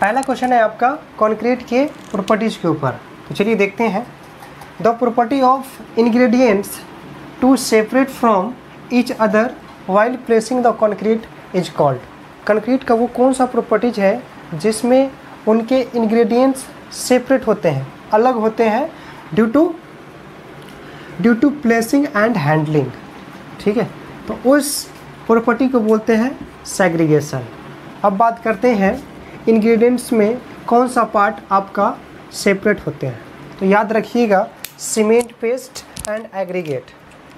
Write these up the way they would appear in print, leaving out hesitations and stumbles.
पहला क्वेश्चन है आपका कंक्रीट के प्रॉपर्टीज़ के ऊपर। तो चलिए देखते हैं। The property of ingredients to separate from each other while placing the concrete is called. Concrete का वो कौन सा प्रॉपर्टीज है जिसमें उनके इंग्रेडिएंट्स सेपरेट होते हैं, अलग होते हैं due to placing and handling. ठीक है, तो उस प्रॉपर्टी को बोलते हैं सेग्रीगेशन। अब बात करते हैं इंग्रेडिएंट्स में कौन सा पार्ट आपका सेपरेट होते हैं। तो याद रखिएगा, सीमेंट पेस्ट एंड एग्रीगेट।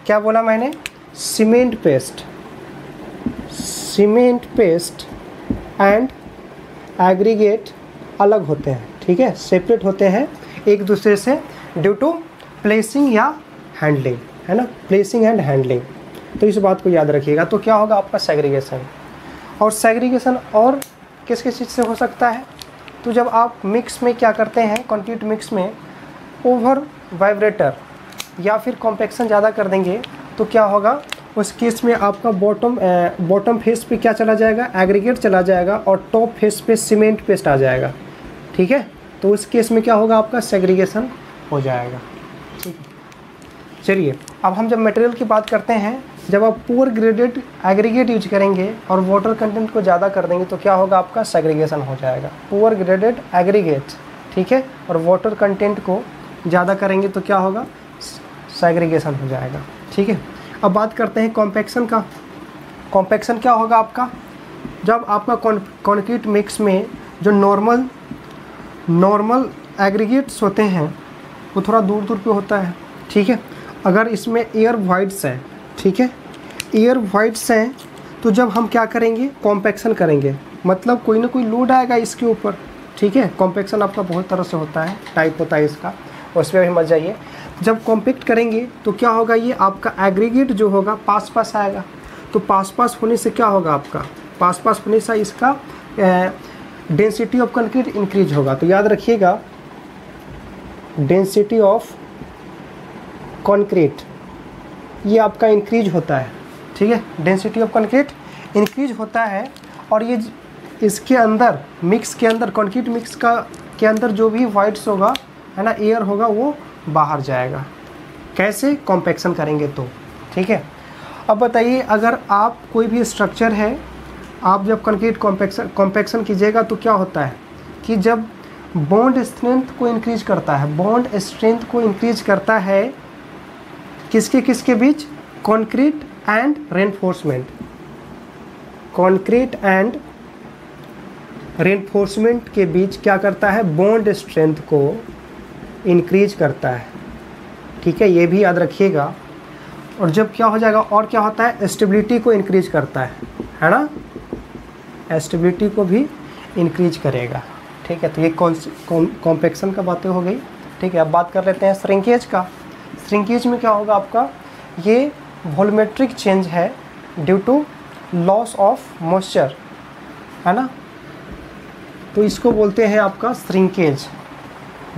क्या बोला मैंने? सीमेंट पेस्ट एंड एग्रीगेट अलग होते हैं। ठीक है, सेपरेट होते हैं एक दूसरे से ड्यू टू प्लेसिंग या हैंडलिंग, है ना, प्लेसिंग एंड हैंडलिंग। तो इस बात को याद रखिएगा। तो क्या होगा आपका सेग्रीगेशन। और सेग्रीगेशन और किस किस चीज़ से हो सकता है? तो जब आप मिक्स में क्या करते हैं, कंक्रीट मिक्स में ओवर वाइब्रेटर या फिर कॉम्पैक्शन ज़्यादा कर देंगे तो क्या होगा, उस केस में आपका बॉटम फेस पे क्या चला जाएगा, एग्रीगेट चला जाएगा, और टॉप फेस पे सीमेंट पेस्ट आ जाएगा। ठीक है, तो उस केस में क्या होगा, आपका सेग्रीगेशन हो जाएगा। ठीक है, चलिए अब हम जब मटेरियल की बात करते हैं, जब आप पुअर ग्रेडेड एग्रीगेट यूज करेंगे और वाटर कंटेंट को ज़्यादा कर देंगे तो क्या होगा, आपका सेग्रीगेशन हो जाएगा। पुअर ग्रेडेड एग्रीगेट, ठीक है, और वाटर कंटेंट को ज़्यादा करेंगे तो क्या होगा, सेग्रीगेशन हो जाएगा। ठीक है, अब बात करते हैं कॉम्पैक्शन का। कॉम्पैक्शन क्या होगा आपका, जब आपका कंक्रीट मिक्स में जो नॉर्मल एग्रीगेट्स होते हैं वो थोड़ा दूर दूर पे होता है। ठीक है, अगर इसमें एयर वाइड्स हैं, ठीक है, एयर वाइड्स हैं, तो जब हम क्या करेंगे, कॉम्पैक्शन करेंगे, मतलब कोई ना कोई लोड आएगा इसके ऊपर। ठीक है, कॉम्पैक्शन आपका बहुत तरह से होता है, टाइप होता है इसका, उस पर भी मत जाइए। जब कॉम्पैक्ट करेंगे तो क्या होगा, ये आपका एग्रीगेट जो होगा पास आएगा। तो पास होने से क्या होगा, आपका पास होने से इसका डेंसिटी ऑफ कंक्रीट इंक्रीज होगा। तो याद रखिएगा, डेंसिटी ऑफ कंक्रीट ये आपका इंक्रीज होता है। ठीक है, डेंसिटी ऑफ कंक्रीट इंक्रीज होता है, और ये इसके अंदर मिक्स के अंदर, कंक्रीट मिक्स के अंदर जो भी वाइड्स होगा, है ना, एयर होगा, वो बाहर जाएगा। कैसे? कॉम्पैक्शन करेंगे तो। ठीक है, अब बताइए, अगर आप कोई भी स्ट्रक्चर है, आप जब कंक्रीट कॉम्पैक्शन कीजिएगा तो क्या होता है कि जब बॉन्ड स्ट्रेंथ को इंक्रीज करता है, बॉन्ड स्ट्रेंथ को इंक्रीज करता है किसके बीच, concrete and reinforcement. Concrete and reinforcement के बीच क्या करता है, बॉन्ड स्ट्रेंथ को इंक्रीज करता है। ठीक है, ये भी याद रखिएगा। और जब क्या हो जाएगा, और क्या होता है, स्टेबिलिटी को इंक्रीज करता है ना, स्टेबिलिटी को भी इंक्रीज करेगा। ठीक है, तो ये कॉम्पैक्शन का बातें हो गई। ठीक है, अब बात कर लेते हैं श्रिंकेज का। श्रिंकेज में क्या होगा आपका, ये वॉल्यूमेट्रिक चेंज है due to loss of moisture, है ना, तो इसको बोलते हैं आपका श्रिंकेज।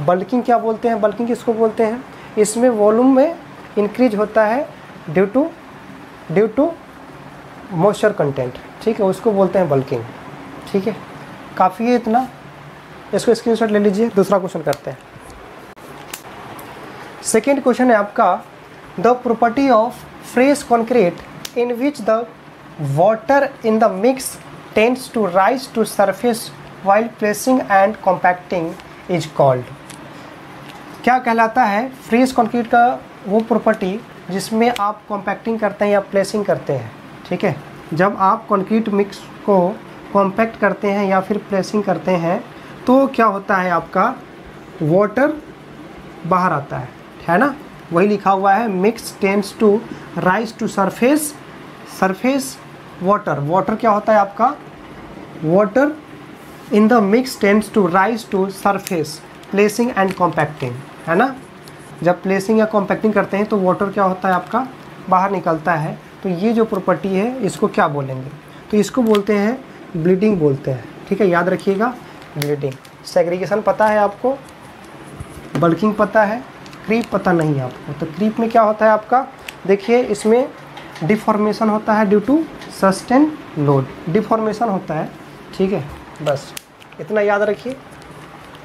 बल्किंग क्या बोलते हैं, बल्किंग किसको बोलते हैं, इसमें वॉल्यूम में इंक्रीज होता है ड्यू टू मॉइस्चर कंटेंट। ठीक है, उसको बोलते हैं बल्किंग। ठीक है, काफ़ी है इतना, इसको स्क्रीनशॉट ले लीजिए। दूसरा क्वेश्चन करते हैं। सेकेंड क्वेश्चन है आपका, the property of fresh concrete in which the water in the mix tends to rise to surface while placing and compacting is called. क्या कहलाता है फ्रेश कंक्रीट का वो प्रॉपर्टी जिसमें आप कॉम्पैक्टिंग करते हैं या प्लेसिंग करते हैं। ठीक है, जब आप कंक्रीट मिक्स को कॉम्पैक्ट करते हैं या फिर प्लेसिंग करते हैं तो क्या होता है, आपका वाटर बाहर आता है ना, वही लिखा हुआ है, mix tends to rise to surface water क्या होता है आपका, water in the mix tends to rise to surface placing and compacting, है ना। जब प्लेसिंग या कॉम्पैक्टिंग करते हैं तो वाटर क्या होता है आपका, बाहर निकलता है। तो ये जो प्रॉपर्टी है इसको क्या बोलेंगे, तो इसको बोलते हैं ब्लीडिंग बोलते हैं। ठीक है, याद रखिएगा, ब्लीडिंग। सेग्रीगेशन पता है आपको, बल्किंग पता है, क्रीप पता नहीं है आपको। तो क्रीप में क्या होता है आपका, देखिए इसमें डिफॉर्मेशन होता है due to sustain load, deformation होता है। ठीक है, बस इतना याद रखिए।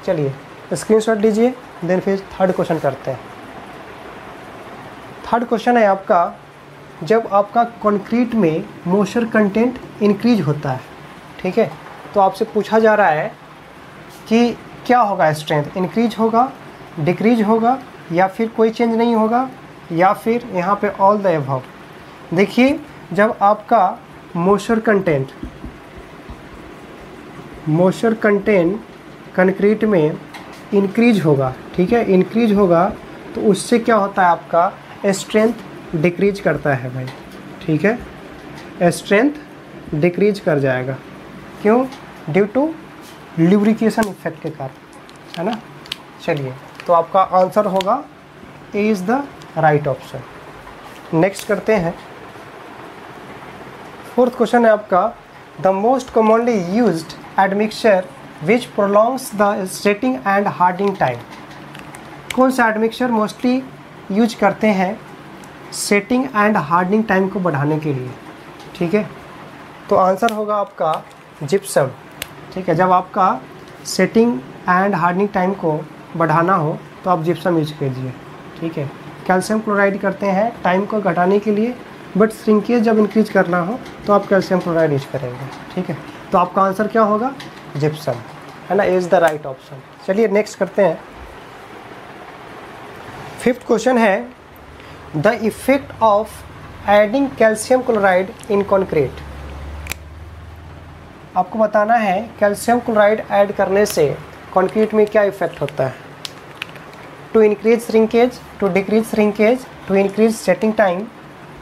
चलिए स्क्रीनशॉट लीजिए, देन फिर थर्ड क्वेश्चन करते हैं। थर्ड क्वेश्चन है आपका, जब आपका कंक्रीट में मॉइस्चर कंटेंट इंक्रीज होता है, ठीक है, तो आपसे पूछा जा रहा है कि क्या होगा, स्ट्रेंथ इंक्रीज होगा, डिक्रीज होगा, या फिर कोई चेंज नहीं होगा, या फिर यहाँ पे ऑल द अबव। देखिए जब आपका मॉइस्चर कंटेंट कंक्रीट में इंक्रीज होगा, ठीक है, इंक्रीज होगा, तो उससे क्या होता है, आपका स्ट्रेंथ डिक्रीज करता है भाई, ठीक है, स्ट्रेंथ डिक्रीज कर जाएगा। क्यों? ड्यू टू ल्यूब्रिकेशन इफेक्ट के कारण, है ना। चलिए तो आपका आंसर होगा A is the right option. Next करते हैं। फोर्थ क्वेश्चन है आपका, the most commonly used admixture which prolongs the setting and hardening time. कौन सा एडमिक्सचर मोस्टली यूज करते हैं सेटिंग एंड हार्डनिंग टाइम को बढ़ाने के लिए, ठीक है, तो आंसर होगा आपका जिप्सम, ठीक है। जब आपका सेटिंग एंड हार्डनिंग टाइम को बढ़ाना हो तो आप जिप्सम यूज कीजिए, ठीक है। कैल्शियम क्लोराइड करते हैं टाइम को घटाने के लिए, बट श्रिंकेज जब इंक्रीज करना हो तो आप कैल्शियम क्लोराइड यूज करेंगे, ठीक है। तो आपका आंसर क्या होगा, जिप्सम, है ना, इज़ द राइट ऑप्शन। चलिए नेक्स्ट करते हैं। फिफ्थ क्वेश्चन है, the effect of adding calcium chloride in concrete. आपको बताना है कैल्शियम क्लोराइड ऐड करने से कंक्रीट में क्या इफेक्ट होता है। To increase shrinkage, to decrease shrinkage, to increase setting time,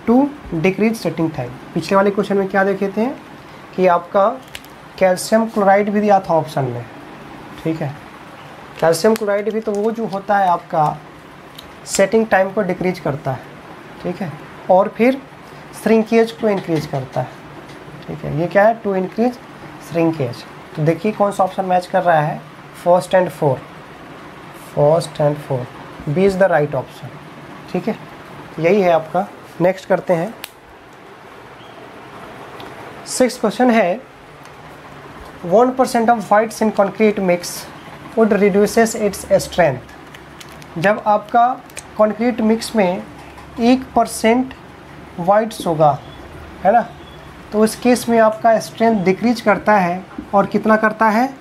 to decrease setting time. पिछले वाले क्वेश्चन में क्या देखे थे कि आपका कैल्शियम क्लोराइड भी दिया था ऑप्शन में, ठीक है। कैल्शियम क्लोराइड भी तो वो जो होता है आपका सेटिंग टाइम को डिक्रीज करता है, ठीक है, और फिर श्रिंकेज को इंक्रीज करता है, ठीक है। ये क्या है, टू इंक्रीज श्रिंकेज। तो देखिए कौन सा ऑप्शन मैच कर रहा है, first and four, B is the right option, ठीक है, यही है आपका। नेक्स्ट करते हैं। सिक्स क्वेश्चन है, 1% of whites in concrete mix would reduces its strength. जब आपका कंक्रीट मिक्स में 1% वाइट्स होगा, है ना, तो उस केस में आपका स्ट्रेंथ डिक्रीज करता है, और कितना करता है,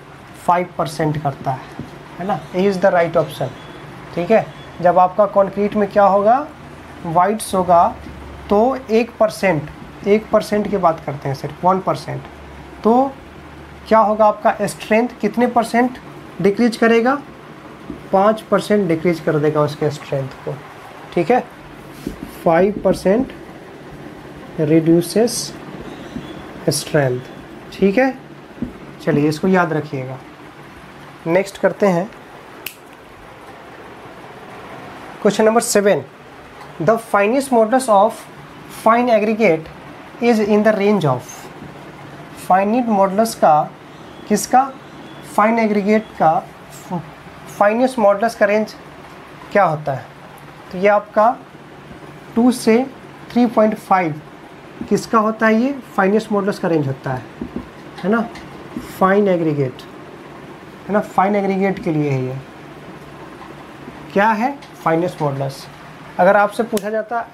5% करता है ना। A is the right option, ठीक है। जब आपका कंक्रीट में क्या होगा, वाइट्स होगा, तो 1% की बात करते हैं, सिर्फ 1%, तो क्या होगा, आपका स्ट्रेंथ कितने परसेंट डिक्रीज करेगा, 5% डिक्रीज कर देगा उसके स्ट्रेंथ को, ठीक है। 5% रिड्यूसेस स्ट्रेंथ, ठीक है। चलिए इसको याद रखिएगा। नेक्स्ट करते हैं question number 7, the finest models of fine aggregate is in the range of. Finite models का, किसका, फाइन एग्रीगेट का फाइनेस्ट मॉडल्स का रेंज क्या होता है, तो ये आपका 2 से 3.5 किसका होता है, ये फाइनेस्ट मॉडल्स का रेंज होता है ना, फाइन एग्रीगेट, है ना, फाइन एग्रीगेट के लिए है ये, क्या है, फाइनेस्ट मॉडल्स। अगर आपसे पूछा जाता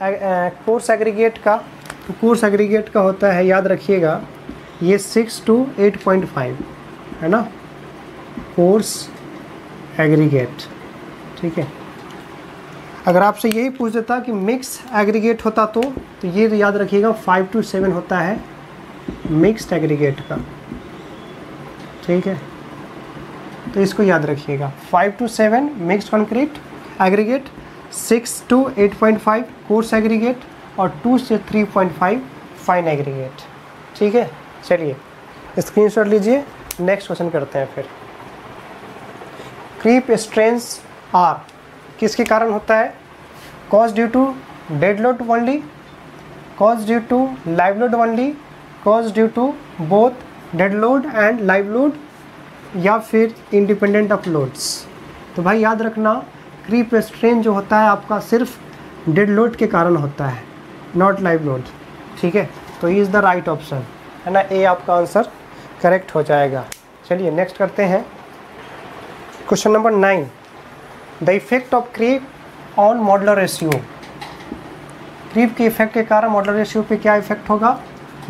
कोर्स एग्रीगेट का, तो कोर्स एग्रीगेट का होता है, याद रखिएगा, ये 6 to 8.5, है ना, कोर्स एग्रीगेट, ठीक है। अगर आपसे यही पूछ देता कि मिक्स एग्रीगेट होता तो ये याद रखिएगा 5 to 7 होता है मिक्स्ड एग्रीगेट का, ठीक है। तो इसको याद रखिएगा, 5 to 7 mixed concrete aggregate, 6 to 8.5 coarse aggregate, और 2 से 3.5 फाइन एग्रीगेट, ठीक है। चलिए स्क्रीनशॉट लीजिए, नेक्स्ट क्वेश्चन करते हैं। फिर क्रीप स्ट्रेंस आर किसके कारण होता है, cause due to dead load only, cause due to live load only, cause due to both dead load and live load, या फिर इंडिपेंडेंट ऑफ लोड्स। तो भाई याद रखना, क्रीप स्ट्रेन जो होता है आपका सिर्फ डेड लोड के कारण होता है, नॉट लाइव लोड, ठीक है। तो इज़ द राइट ऑप्शन, है ना, ए आपका आंसर करेक्ट हो जाएगा। चलिए नेक्स्ट करते हैं question number 9, the effect of creep on modular ratio. Creep के इफेक्ट के कारण मॉडुलर रेशियो पे क्या इफेक्ट होगा,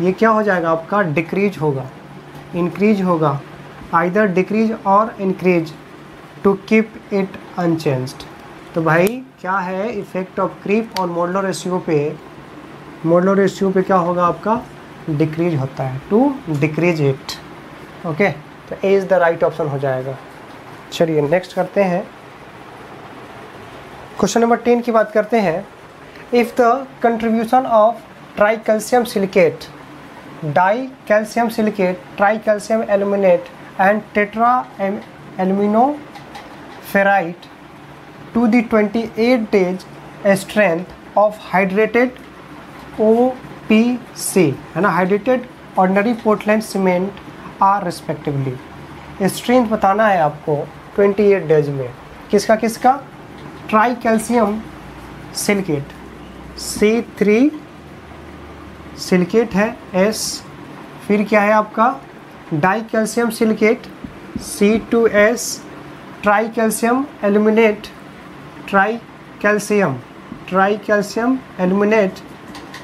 ये क्या हो जाएगा आपका, डिक्रीज होगा, इंक्रीज होगा, आइदर डिक्रीज और increase to keep it unchanged. तो भाई क्या है effect of creep on modular ratio पे, मॉडुलर रेशियो पे क्या होगा आपका, डिक्रीज होता है, टू डिक्रीज इट। ओके, तो A is the right option हो जाएगा। चलिए नेक्स्ट करते हैं क्वेश्चन नंबर 10 की बात करते हैं। If the contribution of tri calcium silicate, di calcium silicate, tri calcium aluminate and tetra alumino ferrite to the 28 days strength of hydrated OPC, है ना, hydrated ordinary Portland cement are respectively. Strength बताना है आपको 28 days में, किसका किसका, tri calcium silicate C3 silicate है S, फिर क्या है आपका di calcium silicate C2S, tri calcium aluminate, tri calcium aluminate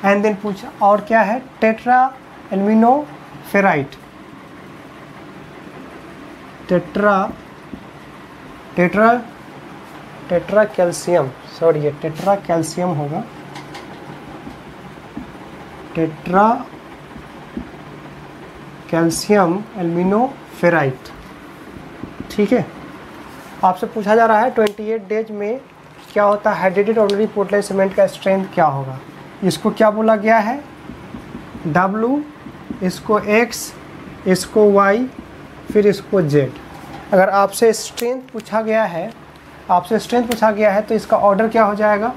and then पूछा और क्या है, tetra alumino ferrite, tetra calcium, sorry ये टेट्रा कैल्शियम होगा, टेट्रा कैल्शियम एल्यूमिनो फेराइट। ठीक है, आपसे पूछा जा रहा है 28 डेज में क्या होता है, हाइड्रेटेड ऑर्डिनरी पोर्टलैंड सीमेंट का स्ट्रेंथ क्या होगा। इसको क्या बोला गया है, W, इसको X, इसको Y, फिर इसको Z। अगर आपसे स्ट्रेंथ पूछा गया है, तो इसका ऑर्डर क्या हो जाएगा,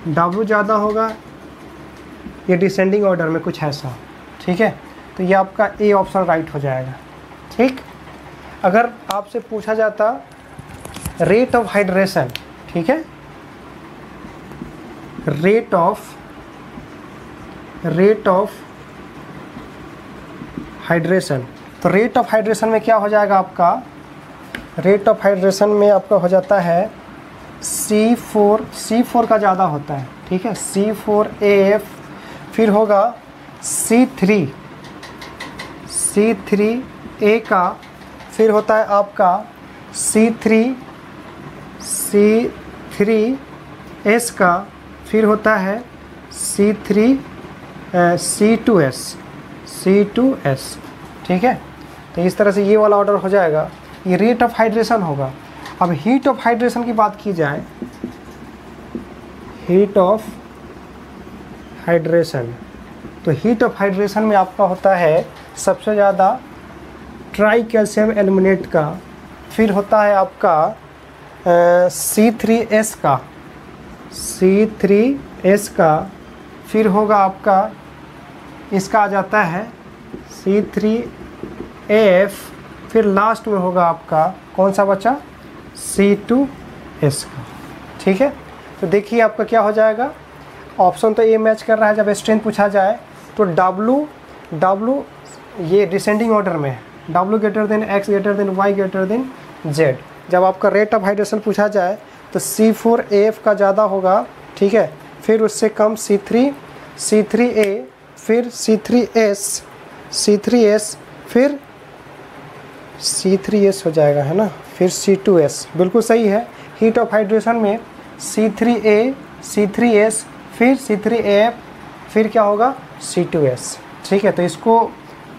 W ज़्यादा होगा, ये डिसेंडिंग ऑर्डर में कुछ ऐसा। ठीक है, तो ये आपका ए ऑप्शन राइट हो जाएगा। ठीक, अगर आपसे पूछा जाता रेट ऑफ हाइड्रेशन, ठीक है, रेट ऑफ हाइड्रेशन, तो रेट ऑफ हाइड्रेशन में क्या हो जाएगा आपका, रेट ऑफ हाइड्रेशन में आपका हो जाता है C4 का ज़्यादा होता है। ठीक है, C4AF, फिर होगा C3A का, फिर होता है आपका C3S का, फिर होता है C2S। ठीक है, तो इस तरह से ये वाला ऑर्डर हो जाएगा, ये रेट ऑफ हाइड्रेशन होगा। अब हीट ऑफ हाइड्रेशन की बात की जाए, हीट ऑफ हाइड्रेशन, तो हीट ऑफ हाइड्रेशन में आपका होता है सबसे ज़्यादा ट्राई कैल्शियम एल्यूमिनेट का, फिर होता है आपका C3S का, फिर होगा आपका इसका आ जाता है C3AF, फिर लास्ट में होगा आपका कौन सा बचा, C2S का। ठीक है, तो देखिए आपका क्या हो जाएगा, ऑप्शन तो ए मैच कर रहा है। जब स्ट्रेंथ पूछा जाए तो W ये डिसेंडिंग ऑर्डर में है, W greater than X greater than Y greater than Z। जब आपका रेट ऑफ हाइड्रेशन पूछा जाए तो C4AF का ज़्यादा होगा। ठीक है, फिर उससे कम C3A, फिर C3S, फिर C3S हो जाएगा, है ना, फिर C2S। बिल्कुल सही है, हीट ऑफ हाइड्रेशन में C3A, C3S, फिर C3AF, फिर क्या होगा C2S। ठीक है, तो इसको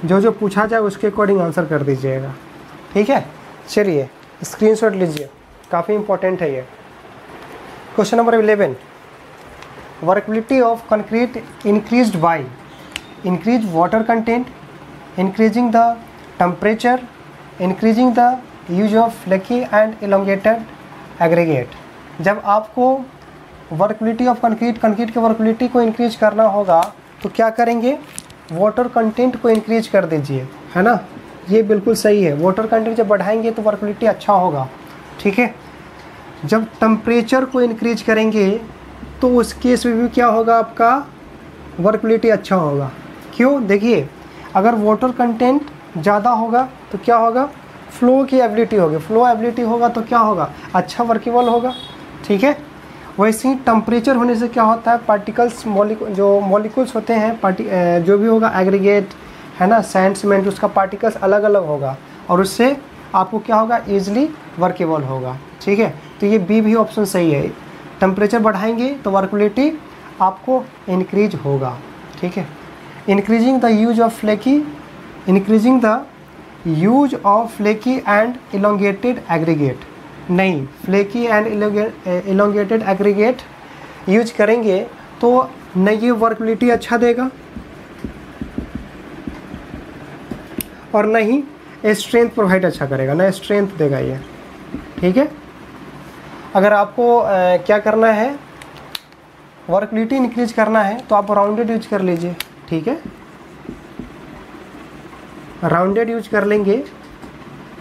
जो पूछा जाए उसके अकॉर्डिंग आंसर कर दीजिएगा। ठीक है, चलिए स्क्रीनशॉट लीजिए, काफ़ी इंपॉर्टेंट है ये। Question number 11, workability of concrete increased by increase water content, increasing the temperature, increasing the use of flaky and elongated aggregate. जब आपको वर्कबिलिटी ऑफ कंक्रीट के वर्कबिलिटी को इंक्रीज करना होगा तो क्या करेंगे, वाटर कंटेंट को इंक्रीज कर दीजिए, है ना, ये बिल्कुल सही है। वाटर कंटेंट जब बढ़ाएंगे तो वर्कबिलिटी अच्छा होगा। ठीक है, जब टेम्परेचर को इंक्रीज करेंगे तो उस केस में भी क्या होगा, आपका वर्कबिलिटी अच्छा होगा। क्यों, देखिए अगर वाटर कंटेंट ज़्यादा होगा तो क्या होगा, फ्लो की एबिलिटी होगी, फ्लो एबिलिटी होगा तो क्या होगा, अच्छा वर्केबल होगा, ठीक है। वैसे ही टेम्परेचर होने से क्या होता है, पार्टिकल्स जो मॉलिक्यूल्स होते हैं जो भी होगा एग्रीगेट है ना, सैंड सीमेंट, उसका पार्टिकल्स अलग अलग होगा और उससे आपको क्या होगा, ईजिली वर्केबल होगा, ठीक है। तो ये बी भी ऑप्शन सही है, टेम्परेचर बढ़ाएंगे तो वर्केबिलिटी आपको इंक्रीज होगा, ठीक है। Increasing the use of flaky and elongated aggregate, नहीं, flaky and elongated aggregate use करेंगे तो न ये वर्केबिलिटी अच्छा देगा और न ही स्ट्रेंथ प्रोवाइड अच्छा करेगा, न स्ट्रेंथ देगा ये, ठीक है। अगर आपको क्या करना है, वर्केबिलिटी इंक्रीज करना है तो आप राउंडेड यूज कर लीजिए, ठीक है। राउंडेड यूज कर लेंगे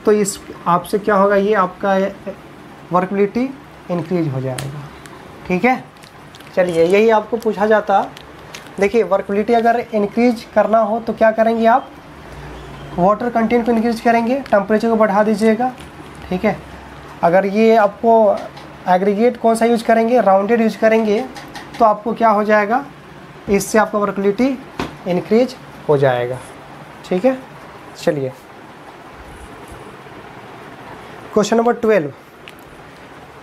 तो इस आपसे क्या होगा, ये आपका वर्केबिलिटी इंक्रीज हो जाएगा, ठीक है। चलिए, यही आपको पूछा जाता। देखिए, वर्केबिलिटी अगर इंक्रीज करना हो तो क्या करेंगे आप, वाटर कंटेंट को इंक्रीज करेंगे, टेम्परेचर को बढ़ा दीजिएगा, ठीक है। अगर ये आपको एग्रीगेट कौन सा यूज करेंगे, राउंडेड यूज करेंगे तो आपको क्या हो जाएगा, इससे आपका वर्केबिलिटी इंक्रीज हो जाएगा, ठीक है। चलिए, question number 12,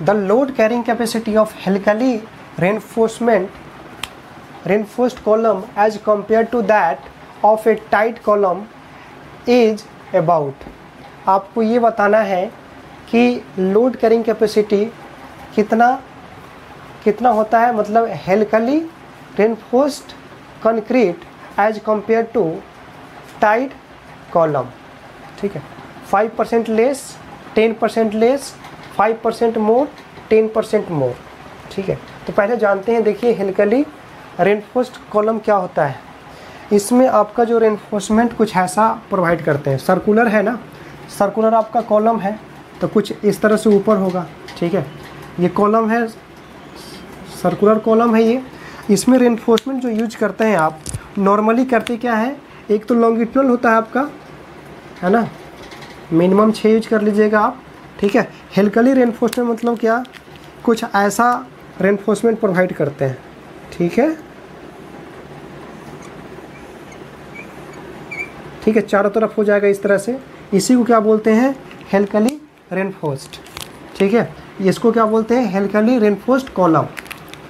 the load carrying capacity of helically reinforced column as compared to that of a tight column is about। आपको ये बताना है कि लोड कैरिंग कैपेसिटी कितना होता है, मतलब helically reinforced concrete as compare to tied column, ठीक है। 5% लेस, 10% लेस, 5% मोर, 10% मोर, ठीक है। तो पहले जानते हैं, देखिए हेलिकली रेनफोर्स्ड कॉलम क्या होता है। इसमें आपका जो रेनफोर्समेंट कुछ ऐसा प्रोवाइड करते हैं, सर्कुलर है ना, सर्कुलर आपका कॉलम है तो कुछ इस तरह से ऊपर होगा, ठीक है। ये कॉलम है, सर्कुलर कॉलम है ये। इसमें रेनफोर्समेंट जो यूज करते हैं आप, नॉर्मली करते क्या है, एक तो लॉन्गिट्यूडनल होता है आपका, है ना, मिनिमम 6 यूज कर लीजिएगा आप, ठीक है। हेलिकली रेनफोर्समेंट मतलब क्या, कुछ ऐसा रेनफोर्समेंट प्रोवाइड करते हैं, ठीक है, ठीक है, चारों तरफ हो जाएगा इस तरह से। इसी को क्या बोलते हैं, हेलिकली रेनफोर्स्ड, ठीक है। इसको क्या बोलते हैं, हेलिकली रेनफोर्स्ड कॉलम,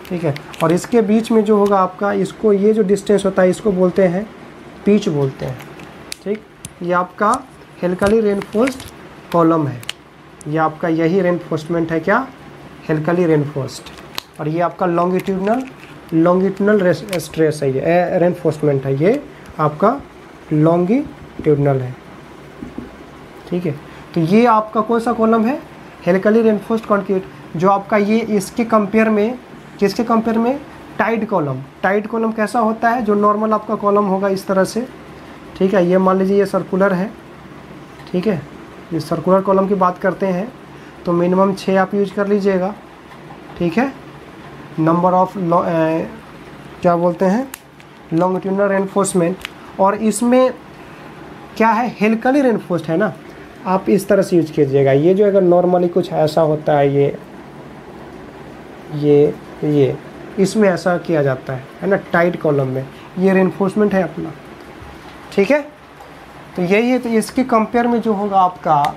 ठीक है। और इसके बीच में जो होगा आपका, इसको ये जो डिस्टेंस होता है इसको बोलते हैं पिच बोलते हैं, ठीक। ये आपका हेलिकली रेनफोर्स्ड कॉलम है, ये आपका यही रेनफोर्समेंट है, क्या, हेलिकली रेनफोर्स्ड। और ये आपका लॉन्गिट्यूडनल स्ट्रेस है, ये रेनफोर्समेंट है, ये आपका लॉन्गिट्यूडनल है, ठीक है। तो ये आपका कौन सा कॉलम है, हेलिकली रेनफोर्स्ड कंक्रीट, जो आपका ये इसके कंपेयर में, किसके कंपेयर में, टाइट कॉलम। टाइट कॉलम कैसा होता है, जो नॉर्मल आपका कॉलम होगा इस तरह से, ठीक है। ये मान लीजिए ये सर्कुलर है, ठीक है, ये सर्कुलर कॉलम की बात करते हैं तो मिनिमम 6 आप यूज कर लीजिएगा, ठीक है। नंबर ऑफ क्या बोलते हैं, लॉन्गिट्यूडनल रेनफोर्समेंट। और इसमें क्या है, हेलिकली रेनफोर्स्ड है ना, आप इस तरह से यूज कीजिएगा। ये जो अगर नॉर्मली कुछ ऐसा होता है, ये इसमें ऐसा किया जाता है ना, टाइट कॉलम में, ये रेनफोर्समेंट है अपना, ठीक है। तो यही है। तो इसके कंपेयर में जो होगा आपका,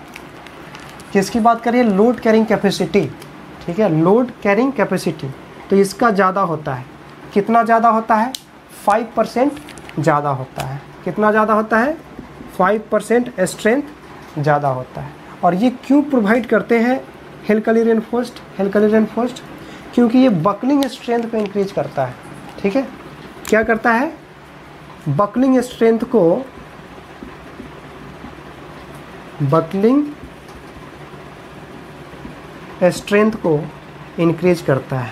किसकी बात करिए, लोड कैरिंग कैपेसिटी, ठीक है, लोड कैरिंग कैपेसिटी, तो इसका ज़्यादा होता है। कितना ज़्यादा होता है, 5% ज़्यादा होता है। कितना ज़्यादा होता है, 5% स्ट्रेंथ ज़्यादा होता है। और ये क्यों प्रोवाइड करते हैं हेलिकली रेनफोर्स्ड, क्योंकि ये बकलिंग स्ट्रेंथ को इंक्रीज करता है, ठीक है। क्या करता है, बकलिंग स्ट्रेंथ को इंक्रीज करता है,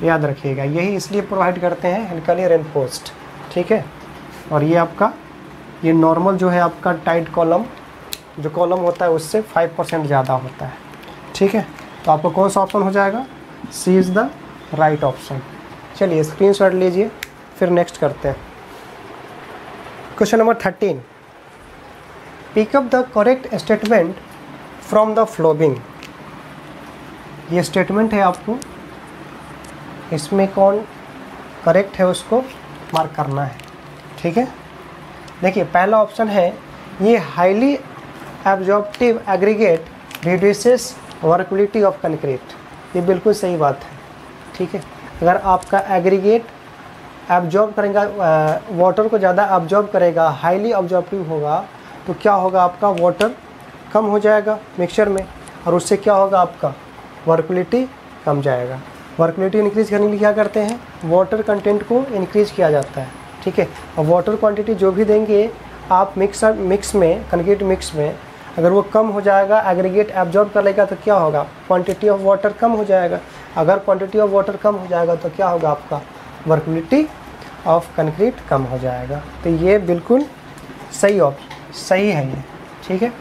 याद रखिएगा। यही इसलिए प्रोवाइड करते हैं हेलिकली रेनफोर्स्ड, ठीक है। और ये आपका, ये नॉर्मल जो है आपका टाइट कॉलम, जो कॉलम होता है उससे 5% ज़्यादा होता है, ठीक है। तो आपको कौन सा ऑप्शन हो जाएगा, C is the right option. चलिए स्क्रीनशॉट लीजिए, फिर नेक्स्ट करते हैं। Question number 13, pick up the correct statement from the following. ये स्टेटमेंट है, आपको इसमें कौन करेक्ट है उसको मार्क करना है, ठीक है। देखिए पहला ऑप्शन है ये highly absorptive aggregate reduces workability of concrete. ये बिल्कुल सही बात है, ठीक है। अगर आपका एग्रीगेट एब्जॉर्ब करेगा, वाटर को ज़्यादा एब्जॉर्ब करेगा, हाईली एब्जॉर्प्टिव होगा, तो क्या होगा, आपका वाटर कम हो जाएगा मिक्सचर में, और उससे क्या होगा, आपका वर्केबिलिटी कम जाएगा। वर्केबिलिटी इंक्रीज़ करने के लिए क्या करते हैं, वाटर कंटेंट को इंक्रीज़ किया जाता है, ठीक है। और वाटर क्वांटिटी जो भी देंगे आप मिक्स में, कंक्रीट मिक्स में, अगर वो कम हो जाएगा, एग्रीगेट एब्जॉर्ब कर लेगा, तो क्या होगा, क्वांटिटी ऑफ वाटर कम हो जाएगा। अगर क्वांटिटी ऑफ वाटर कम हो जाएगा तो क्या होगा, आपका वर्केबिलिटी ऑफ कंक्रीट कम हो जाएगा। तो ये बिल्कुल सही है ये, ठीक है।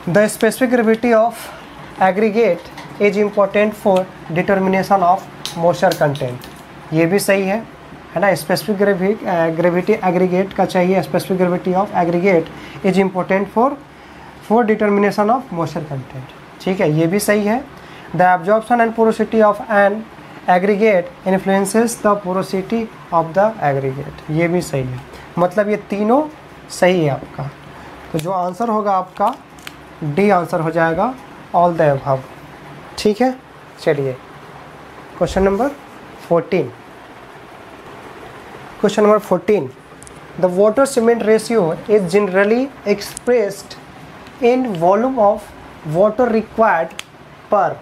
The specific gravity of aggregate is important for determination of moisture content. ये भी सही है ना। स्पेसिफिक ग्रेविटी एग्रीगेट का चाहिए, specific gravity of aggregate is important for determination of moisture content, ठीक है, ये भी सही है। The absorption and porosity of an aggregate influences the porosity of the aggregate, ये भी सही है। मतलब ये तीनों सही है आपका। तो जो आंसर होगा आपका डी आंसर हो जाएगा, ऑल द अबव, ठीक है। चलिए question number 14। Question number 14, the water cement ratio is generally expressed in volume of water required पर,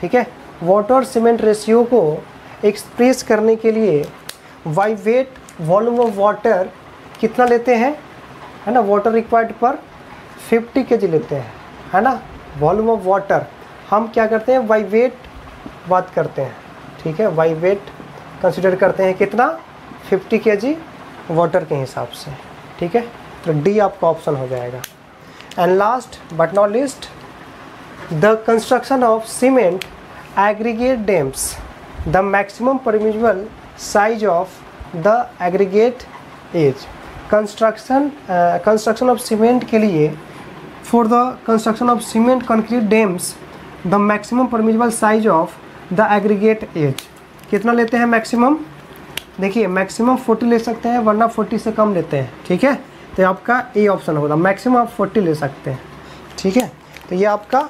ठीक है। वाटर सीमेंट रेशियो को एक्सप्रेस करने के लिए by weight volume of water कितना लेते हैं, है ना, वाटर रिक्वायर्ड पर 50 kg लेते हैं, है ना। वॉल्यूम ऑफ वाटर हम क्या करते हैं, बाय वेट बात करते हैं, ठीक है, बाय वेट कंसिडर करते हैं, कितना, 50 kg वाटर के हिसाब से, ठीक है। तो डी आपका ऑप्शन हो जाएगा। And last but not least, the construction of cement aggregate dams, the maximum permissible size of the aggregate as. Construction of cement के लिए, for the construction of cement concrete dams, the maximum permissible size of the aggregate as कितना लेते हैं maximum. देखिए maximum 40 ले सकते हैं, वरना 40 से कम लेते हैं, ठीक है। तो आपका ए ऑप्शन होगा, मैक्सिमम आप 40 ले सकते हैं, ठीक है। तो ये आपका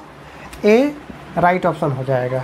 ए राइट ऑप्शन हो जाएगा।